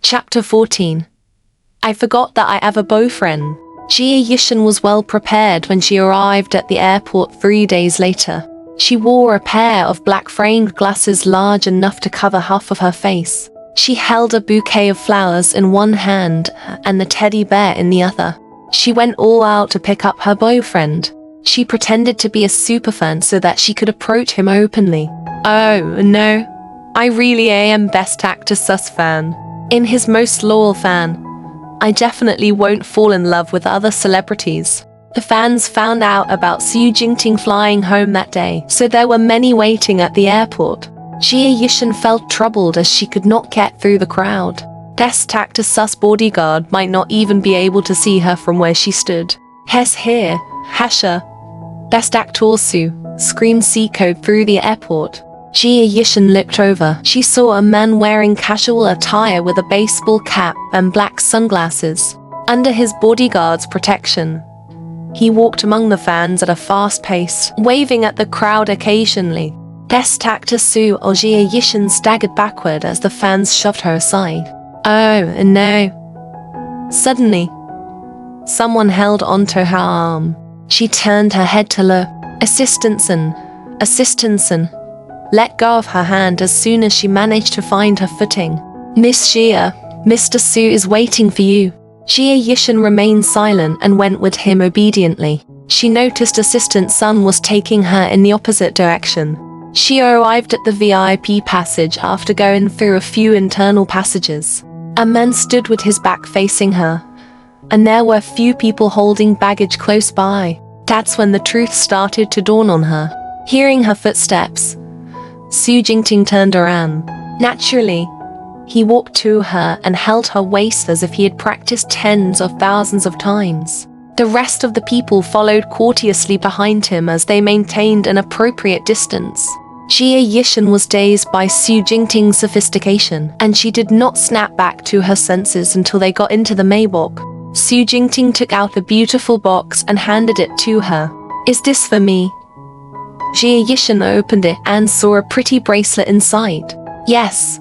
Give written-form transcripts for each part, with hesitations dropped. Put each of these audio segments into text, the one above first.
Chapter 14. I forgot that I have a boyfriend. Jia Yishan was well prepared when she arrived at the airport 3 days later. She wore a pair of black framed glasses large enough to cover half of her face. She held a bouquet of flowers in one hand and the teddy bear in the other. She went all out to pick up her boyfriend. She pretended to be a superfan so that she could approach him openly. Oh no, I really am Best Actor Sus fan. In his most loyal fan. I definitely won't fall in love with other celebrities. The fans found out about Xu Jingting flying home that day, so there were many waiting at the airport. Jia Yishan felt troubled as she could not get through the crowd. Best Actor Sus bodyguard might not even be able to see her from where she stood. Hes here, Hasha. Best Actor Su, screamed C-code through the airport. Jia Yishan looked over. She saw a man wearing casual attire with a baseball cap and black sunglasses. Under his bodyguard's protection, he walked among the fans at a fast pace, waving at the crowd occasionally. Best Actor Su or Jia Yishan staggered backward as the fans shoved her aside. Oh no. Suddenly, someone held onto her arm. She turned her head to look. Assistantson. Let go of her hand as soon as she managed to find her footing. Miss Jia, Mr. Su is waiting for you. Jia Yishan remained silent and went with him obediently. She noticed Assistant Sun was taking her in the opposite direction. She arrived at the VIP passage after going through a few internal passages. A man stood with his back facing her, and there were few people holding baggage close by. That's when the truth started to dawn on her. Hearing her footsteps, Xu Jingting turned around. Naturally, he walked to her and held her waist as if he had practiced tens of thousands of times. The rest of the people followed courteously behind him as they maintained an appropriate distance. Jia Yishan was dazed by Xu Jingting's sophistication, and she did not snap back to her senses until they got into the Maybach. Xu Jingting took out a beautiful box and handed it to her. Is this for me? Jia Yishan opened it and saw a pretty bracelet inside. Yes.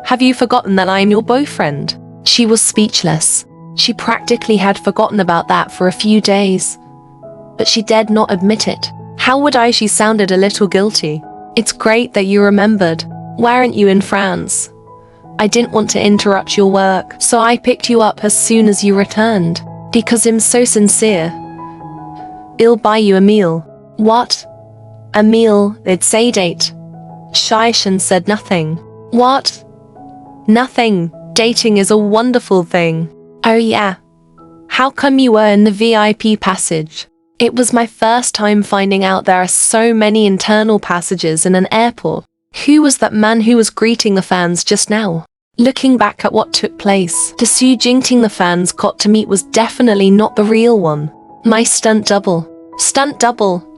Have you forgotten that I am your boyfriend? She was speechless. She practically had forgotten about that for a few days. But she dared not admit it. How would I? She sounded a little guilty. It's great that you remembered. Why aren't you in France? I didn't want to interrupt your work, so I picked you up as soon as you returned. Because I'm so sincere. I'll buy you a meal. What? A meal, it's a date. Shaishan said nothing. What? Nothing. Dating is a wonderful thing. Oh yeah. How come you were in the VIP passage? It was my first time finding out there are so many internal passages in an airport. Who was that man who was greeting the fans just now? Looking back at what took place, the Xu Jingting the fans got to meet was definitely not the real one. My stunt double. Stunt double?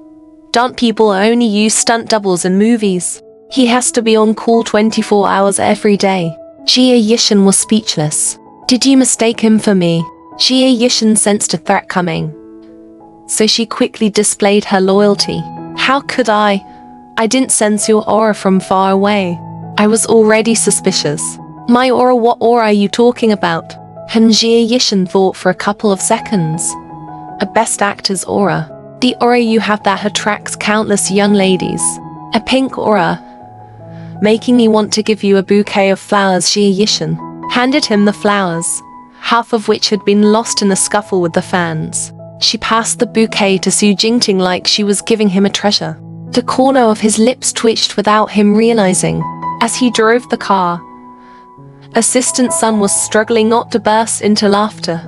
Don't people only use stunt doubles in movies? He has to be on call 24 hours every day. Jia Yishan was speechless. Did you mistake him for me? Jia Yishan sensed a threat coming, so she quickly displayed her loyalty. How could I? I didn't sense your aura from far away. I was already suspicious. My aura? What aura are you talking about? Jia Yishan thought for a couple of seconds. A best actor's aura. The aura you have that attracts countless young ladies. A pink aura. Making me want to give you a bouquet of flowers. Jia Yishan handed him the flowers, half of which had been lost in the scuffle with the fans. She passed the bouquet to Xu Jingting like she was giving him a treasure. The corner of his lips twitched without him realizing. As he drove the car, Assistant Sun was struggling not to burst into laughter.